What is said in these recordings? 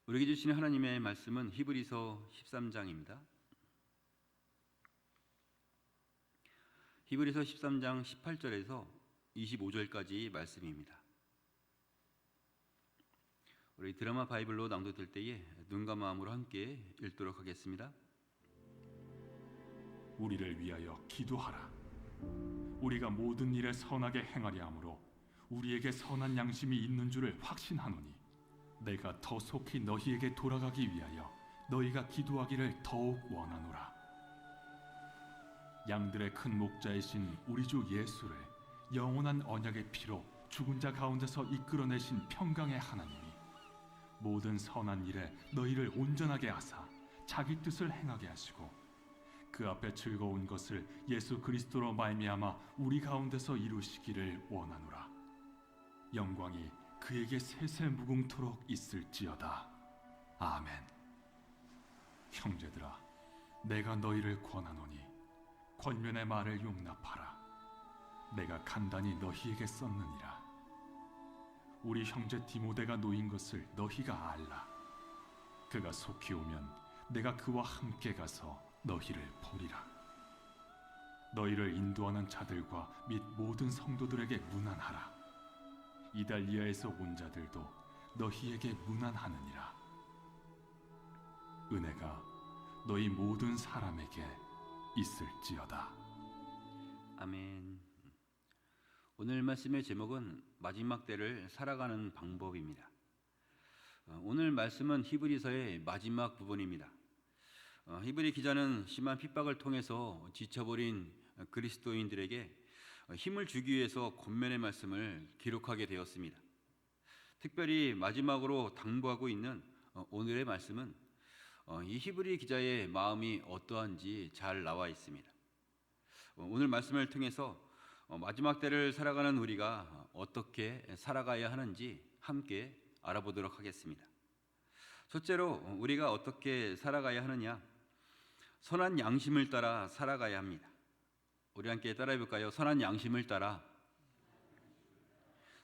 우리에게 주시는 하나님의 말씀은 히브리서 13장입니다. 히브리서 13장 18절에서 25절까지 말씀입니다. 우리 드라마 바이블로 낭독될 때에 눈과 마음으로 함께 읽도록 하겠습니다. 우리를 위하여 기도하라. 우리가 모든 일에 선하게 행하려 함으로 우리에게 선한 양심이 있는 줄을 확신하노니 내가 더 속히 너희에게 돌아가기 위하여 너희가 기도하기를 더욱 원하노라. 양들의 큰 목자이신 우리 주 예수를 영원한 언약의 피로 죽은 자 가운데서 이끌어내신 평강의 하나님이 모든 선한 일에 너희를 온전하게 하사 자기 뜻을 행하게 하시고 그 앞에 즐거운 것을 예수 그리스도로 말미암아 우리 가운데서 이루시기를 원하노라. 영광이 그에게 세세 무궁토록 있을지어다. 아멘. 형제들아, 내가 너희를 권하노니 권면의 말을 용납하라. 내가 간단히 너희에게 썼느니라. 우리 형제 디모데가 놓인 것을 너희가 알라. 그가 속히 오면 내가 그와 함께 가서 너희를 보리라. 너희를 인도하는 자들과 및 모든 성도들에게 문안하라. 이달리아에서 온 자들도 너희에게 문안하느니라. 은혜가 너희 모든 사람에게 있을지어다. 아멘. 오늘 말씀의 제목은 마지막 때를 살아가는 방법입니다. 오늘 말씀은 히브리서의 마지막 부분입니다. 히브리 기자는 심한 핍박을 통해서 지쳐버린 그리스도인들에게 힘을 주기 위해서 권면의 말씀을 기록하게 되었습니다. 특별히 마지막으로 당부하고 있는 오늘의 말씀은 이 히브리 기자의 마음이 어떠한지 잘 나와 있습니다. 오늘 말씀을 통해서 마지막 때를 살아가는 우리가 어떻게 살아가야 하는지 함께 알아보도록 하겠습니다. 첫째로 우리가 어떻게 살아가야 하느냐? 선한 양심을 따라 살아가야 합니다. 우리 함께 따라해 볼까요? 선한 양심을 따라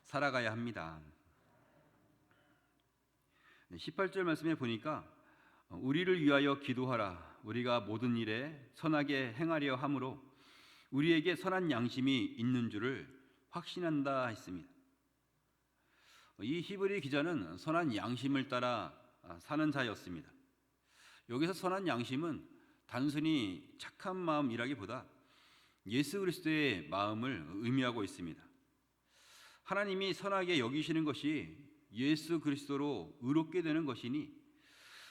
살아가야 합니다. 18절 말씀에 보니까 우리를 위하여 기도하라. 우리가 모든 일에 선하게 행하려 함으로 우리에게 선한 양심이 있는 줄을 확신한다 했습니다. 이 히브리 기자는 선한 양심을 따라 사는 자였습니다. 여기서 선한 양심은 단순히 착한 마음이라기보다 예수 그리스도의 마음을 의미하고 있습니다. 하나님이 선하게 여기시는 것이 예수 그리스도로 의롭게 되는 것이니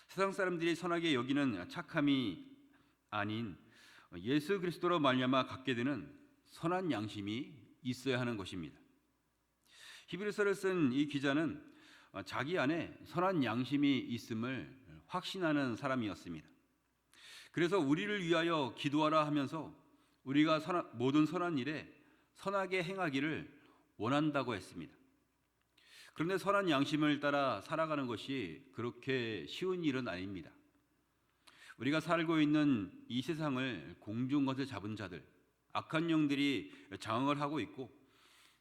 세상 사람들이 선하게 여기는 착함이 아닌 예수 그리스도로 말미암아 갖게 되는 선한 양심이 있어야 하는 것입니다. 히브리서를 쓴 이 기자는 자기 안에 선한 양심이 있음을 확신하는 사람이었습니다. 그래서 우리를 위하여 기도하라 하면서 우리가 모든 선한 일에 선하게 행하기를 원한다고 했습니다. 그런데 선한 양심을 따라 살아가는 것이 그렇게 쉬운 일은 아닙니다. 우리가 살고 있는 이 세상을 공중것에 잡은 자들, 악한 영들이 장악을 하고 있고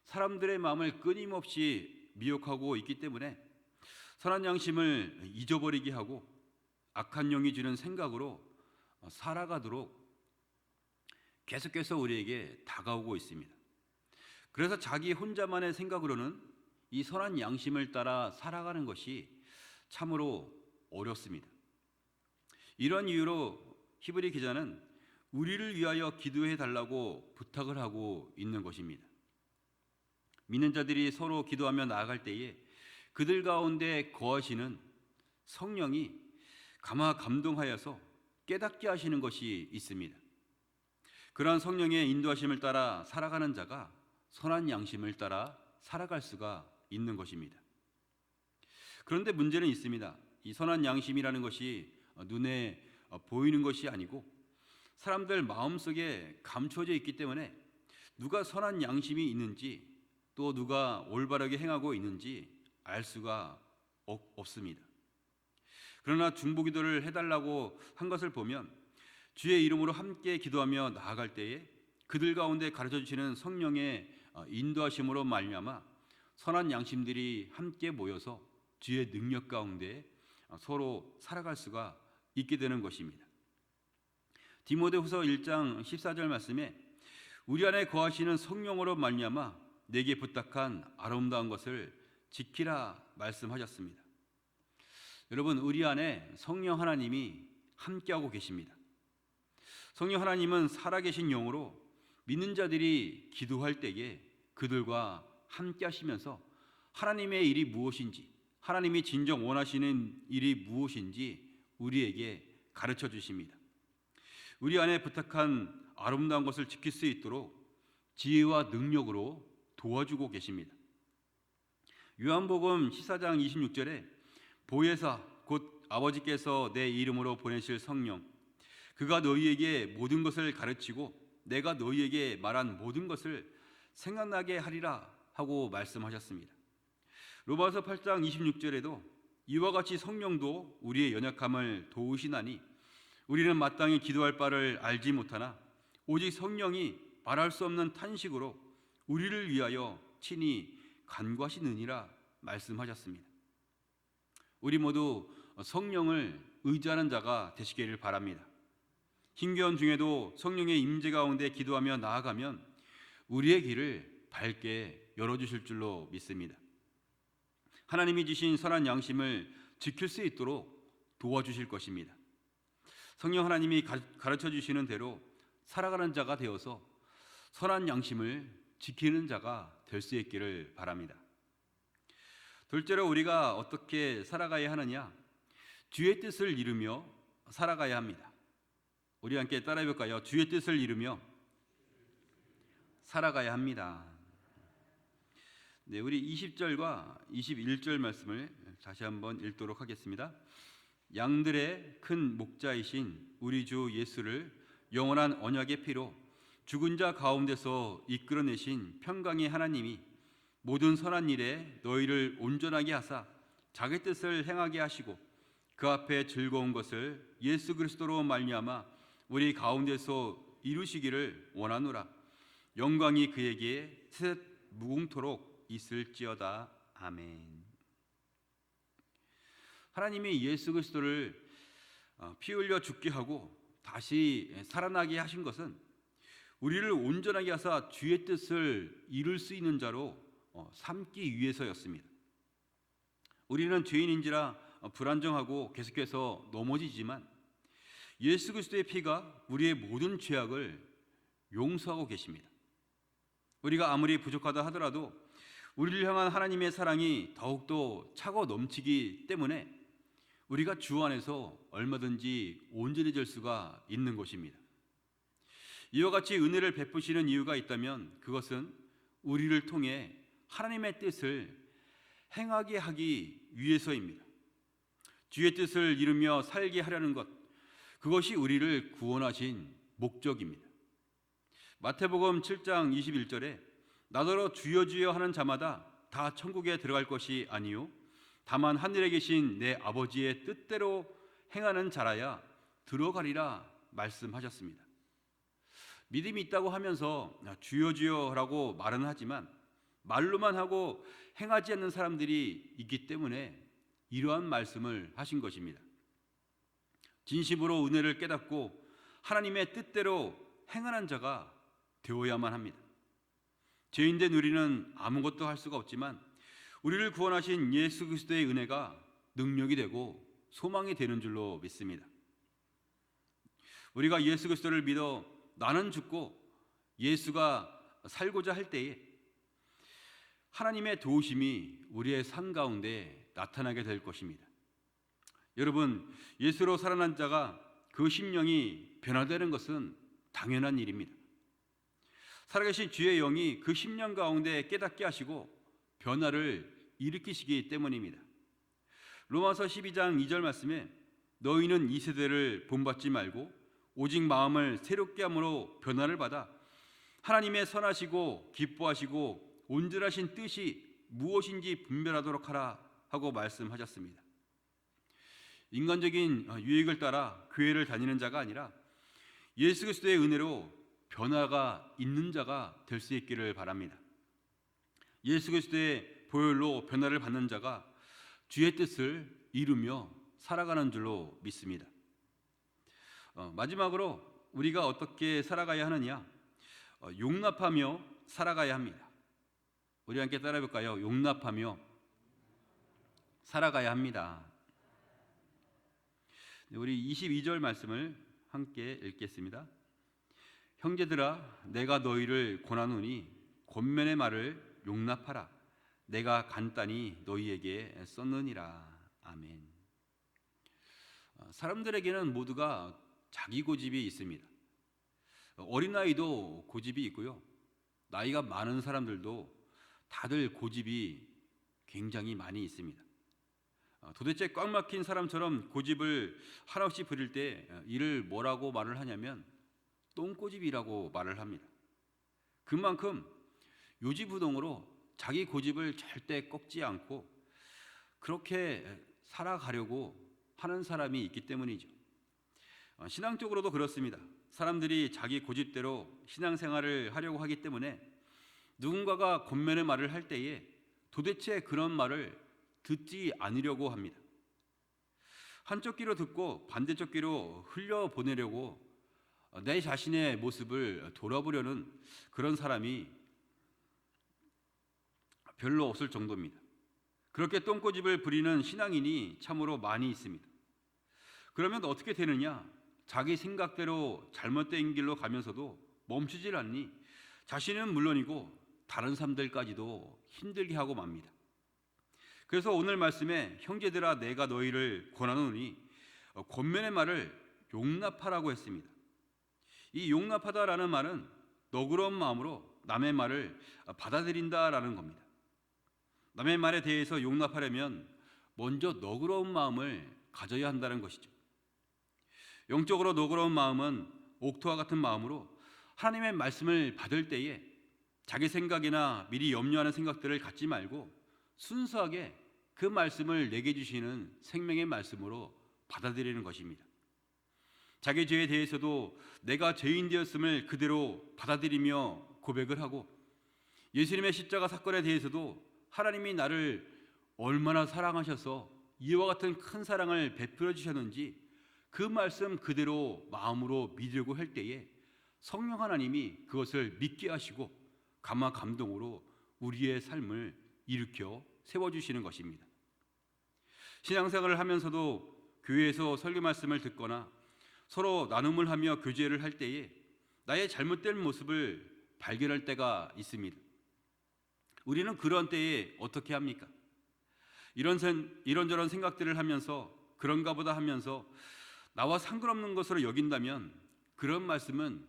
사람들의 마음을 끊임없이 미혹하고 있기 때문에 선한 양심을 잊어버리게 하고 악한 영이 주는 생각으로 살아가도록 계속해서 우리에게 다가오고 있습니다. 그래서 자기 혼자만의 생각으로는 이 선한 양심을 따라 살아가는 것이 참으로 어렵습니다. 이런 이유로 히브리 기자는 우리를 위하여 기도해 달라고 부탁을 하고 있는 것입니다. 믿는 자들이 서로 기도하며 나아갈 때에 그들 가운데 거하시는 성령이 감동하여서 깨닫게 하시는 것이 있습니다. 그러한 성령의 인도하심을 따라 살아가는 자가 선한 양심을 따라 살아갈 수가 있는 것입니다. 그런데 문제는 있습니다. 이 선한 양심이라는 것이 눈에 보이는 것이 아니고 사람들 마음속에 감춰져 있기 때문에 누가 선한 양심이 있는지 또 누가 올바르게 행하고 있는지 알 수가 없습니다. 그러나 중보기도를 해달라고 한 것을 보면 주의 이름으로 함께 기도하며 나아갈 때에 그들 가운데 가르쳐 주시는 성령의 인도하심으로 말미암아 선한 양심들이 함께 모여서 주의 능력 가운데 서로 살아갈 수가 있게 되는 것입니다. 디모데후서 1장 14절 말씀에 우리 안에 거하시는 성령으로 말미암아 내게 부탁한 아름다운 것을 지키라 말씀하셨습니다. 여러분, 우리 안에 성령 하나님이 함께하고 계십니다. 성령 하나님은 살아계신 영으로 믿는 자들이 기도할 때에 그들과 함께 하시면서 하나님의 일이 무엇인지, 하나님이 진정 원하시는 일이 무엇인지 우리에게 가르쳐 주십니다. 우리 안에 부탁한 아름다운 것을 지킬 수 있도록 지혜와 능력으로 도와주고 계십니다. 요한복음 14장 26절에 보혜사 곧 아버지께서 내 이름으로 보내실 성령, 그가 너희에게 모든 것을 가르치고 내가 너희에게 말한 모든 것을 생각나게 하리라 하고 말씀하셨습니다. 로마서 8장 26절에도 이와 같이 성령도 우리의 연약함을 도우시나니 우리는 마땅히 기도할 바를 알지 못하나 오직 성령이 말할 수 없는 탄식으로 우리를 위하여 친히 간구하시느니라 말씀하셨습니다. 우리 모두 성령을 의지하는 자가 되시기를 바랍니다. 힘겨운 중에도 성령의 임재 가운데 기도하며 나아가면 우리의 길을 밝게 열어주실 줄로 믿습니다. 하나님이 주신 선한 양심을 지킬 수 있도록 도와주실 것입니다. 성령 하나님이 가르쳐 주시는 대로 살아가는 자가 되어서 선한 양심을 지키는 자가 될 수 있기를 바랍니다. 둘째로 우리가 어떻게 살아가야 하느냐? 주의 뜻을 이루며 살아가야 합니다. 우리 함께 따라해 볼까요? 주의 뜻을 이루며 살아가야 합니다. 네, 우리 20절과 21절 말씀을 다시 한번 읽도록 하겠습니다. 양들의 큰 목자이신 우리 주 예수를 영원한 언약의 피로 죽은 자 가운데서 이끌어내신 평강의 하나님이 모든 선한 일에 너희를 온전하게 하사 자기 뜻을 행하게 하시고 그 앞에 즐거운 것을 예수 그리스도로 말미암아 우리 가운데서 이루시기를 원하노라. 영광이 그에게 셋 무궁토록 있을지어다. 아멘. 하나님이 예수 그리스도를 피 흘려 죽게 하고 다시 살아나게 하신 것은 우리를 온전하게 하사 주의 뜻을 이룰 수 있는 자로 삼기 위해서였습니다. 우리는 죄인인지라 불안정하고 계속해서 넘어지지만 예수 그리스도의 피가 우리의 모든 죄악을 용서하고 계십니다. 우리가 아무리 부족하다 하더라도 우리를 향한 하나님의 사랑이 더욱더 차고 넘치기 때문에 우리가 주 안에서 얼마든지 온전해질 수가 있는 것입니다. 이와 같이 은혜를 베푸시는 이유가 있다면 그것은 우리를 통해 하나님의 뜻을 행하게 하기 위해서입니다. 주의 뜻을 이루며 살게 하려는 것, 그것이 우리를 구원하신 목적입니다. 마태복음 7장 21절에 나더러 주여 주여 하는 자마다 다 천국에 들어갈 것이 아니요 다만 하늘에 계신 내 아버지의 뜻대로 행하는 자라야 들어가리라 말씀하셨습니다. 믿음이 있다고 하면서 주여 주여라고 말은 하지만 말로만 하고 행하지 않는 사람들이 있기 때문에 이러한 말씀을 하신 것입니다. 진심으로 은혜를 깨닫고 하나님의 뜻대로 행하는 자가 되어야만 합니다. 죄인된 우리는 아무것도 할 수가 없지만 우리를 구원하신 예수 그리스도의 은혜가 능력이 되고 소망이 되는 줄로 믿습니다. 우리가 예수 그리스도를 믿어 나는 죽고 예수가 살고자 할 때에 하나님의 도우심이 우리의 삶 가운데 나타나게 될 것입니다. 여러분, 예수로 살아난 자가 그 심령이 변화되는 것은 당연한 일입니다. 살아계신 주의 영이 그 심령 가운데 깨닫게 하시고 변화를 일으키시기 때문입니다. 로마서 12장 2절 말씀에 너희는 이 세대를 본받지 말고 오직 마음을 새롭게 함으로 변화를 받아 하나님의 선하시고 기뻐하시고 온전하신 뜻이 무엇인지 분별하도록 하라 하고 말씀하셨습니다. 인간적인 유익을 따라 교회를 다니는 자가 아니라 예수 그리스도의 은혜로 변화가 있는 자가 될 수 있기를 바랍니다. 예수 그리스도의 보혈로 변화를 받는 자가 주의 뜻을 이루며 살아가는 줄로 믿습니다. 마지막으로 우리가 어떻게 살아가야 하느냐? 용납하며 살아가야 합니다. 우리 함께 따라해 볼까요? 용납하며 살아가야 합니다. 우리 22절 말씀을 함께 읽겠습니다. 형제들아, 내가 너희를 권하노니 권면의 말을 용납하라. 내가 간단히 너희에게 썼느니라. 아멘. 사람들에게는 모두가 자기 고집이 있습니다. 어린아이도 고집이 있고요. 나이가 많은 사람들도 다들 고집이 굉장히 많이 있습니다. 도대체 꽉 막힌 사람처럼 고집을 한없이 부릴 때 이를 뭐라고 말을 하냐면 똥고집이라고 말을 합니다. 그만큼 요지부동으로 자기 고집을 절대 꺾지 않고 그렇게 살아가려고 하는 사람이 있기 때문이죠. 신앙적으로도 그렇습니다. 사람들이 자기 고집대로 신앙생활을 하려고 하기 때문에 누군가가 권면의 말을 할 때에 도대체 그런 말을 듣지 않으려고 합니다. 한쪽 귀로 듣고 반대쪽 귀로 흘려보내려고 내 자신의 모습을 돌아보려는 그런 사람이 별로 없을 정도입니다. 그렇게 똥고집을 부리는 신앙인이 참으로 많이 있습니다. 그러면 어떻게 되느냐? 자기 생각대로 잘못된 길로 가면서도 멈추질 않니 자신은 물론이고 다른 사람들까지도 힘들게 하고 맙니다. 그래서 오늘 말씀에 형제들아 내가 너희를 권하노니 권면의 말을 용납하라고 했습니다. 이 용납하다라는 말은 너그러운 마음으로 남의 말을 받아들인다라는 겁니다. 남의 말에 대해서 용납하려면 먼저 너그러운 마음을 가져야 한다는 것이죠. 영적으로 너그러운 마음은 옥토와 같은 마음으로 하나님의 말씀을 받을 때에 자기 생각이나 미리 염려하는 생각들을 갖지 말고 순수하게 그 말씀을 내게 주시는 생명의 말씀으로 받아들이는 것입니다. 자기 죄에 대해서도 내가 죄인 되었음을 그대로 받아들이며 고백을 하고 예수님의 십자가 사건에 대해서도 하나님이 나를 얼마나 사랑하셔서 이와 같은 큰 사랑을 베풀어 주셨는지 그 말씀 그대로 마음으로 믿으려고 할 때에 성령 하나님이 그것을 믿게 하시고 감화 감동으로 우리의 삶을 일으켜 세워주시는 것입니다. 신앙생활을 하면서도 교회에서 설교 말씀을 듣거나 서로 나눔을 하며 교제를 할 때에 나의 잘못된 모습을 발견할 때가 있습니다. 우리는 그런 때에 어떻게 합니까? 이런저런 생각들을 하면서 그런가 보다 하면서 나와 상관없는 것으로 여긴다면 그런 말씀은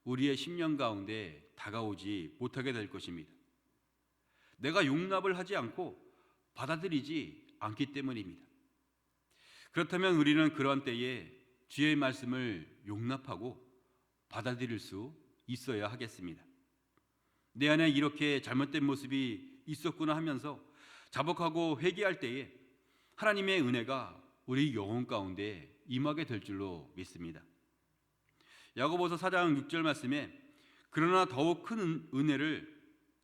우리의 심령 가운데 다가오지 못하게 될 것입니다. 내가 용납을 하지 않고 받아들이지 않기 때문입니다. 그렇다면 우리는 그런 때에 주의 말씀을 용납하고 받아들일 수 있어야 하겠습니다. 내 안에 이렇게 잘못된 모습이 있었구나 하면서 자복하고 회개할 때에 하나님의 은혜가 우리 영혼 가운데 임하게 될 줄로 믿습니다. 야고보서 4장 6절 말씀에 그러나 더욱 큰 은혜를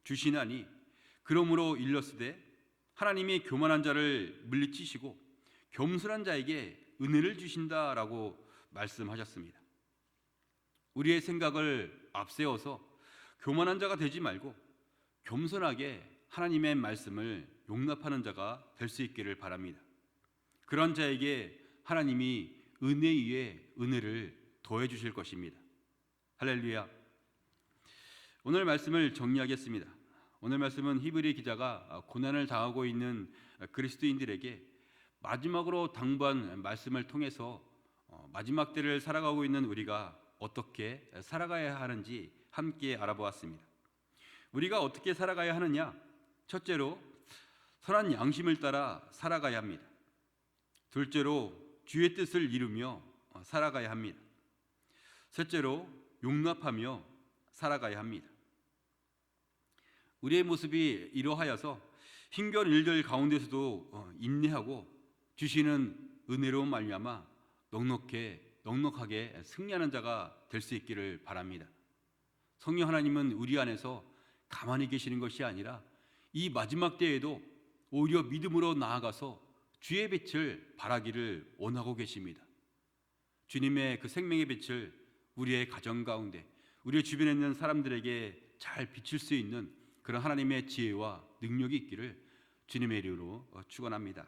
주시나니 그러므로 일렀으되 하나님이 교만한 자를 물리치시고 겸손한 자에게 은혜를 주신다라고 말씀하셨습니다. 우리의 생각을 앞세워서 교만한 자가 되지 말고 겸손하게 하나님의 말씀을 용납하는 자가 될 수 있기를 바랍니다. 그런 자에게 하나님이 은혜 위에 은혜를 더해 주실 것입니다. 할렐루야. 오늘 말씀을 정리하겠습니다. 오늘 말씀은 히브리 기자가 고난을 당하고 있는 그리스도인들에게 마지막으로 당부한 말씀을 통해서 마지막 때를 살아가고 있는 우리가 어떻게 살아가야 하는지 함께 알아보았습니다. 우리가 어떻게 살아가야 하느냐? 첫째로 선한 양심을 따라 살아가야 합니다. 둘째로 주의 뜻을 이루며 살아가야 합니다. 셋째로 용납하며 살아가야 합니다. 우리의 모습이 이러하여서 힘겨운 일들 가운데서도 인내하고 주시는 은혜로 말미암아 넉넉하게 승리하는 자가 될 수 있기를 바랍니다. 성령 하나님은 우리 안에서 가만히 계시는 것이 아니라 이 마지막 때에도 오히려 믿음으로 나아가서 주의 빛을 발하기를 원하고 계십니다. 주님의 그 생명의 빛을 우리의 가정 가운데, 우리의 주변에 있는 사람들에게 잘 비출 수 있는 그런 하나님의 지혜와 능력이 있기를 주님의 이름으로 축원합니다.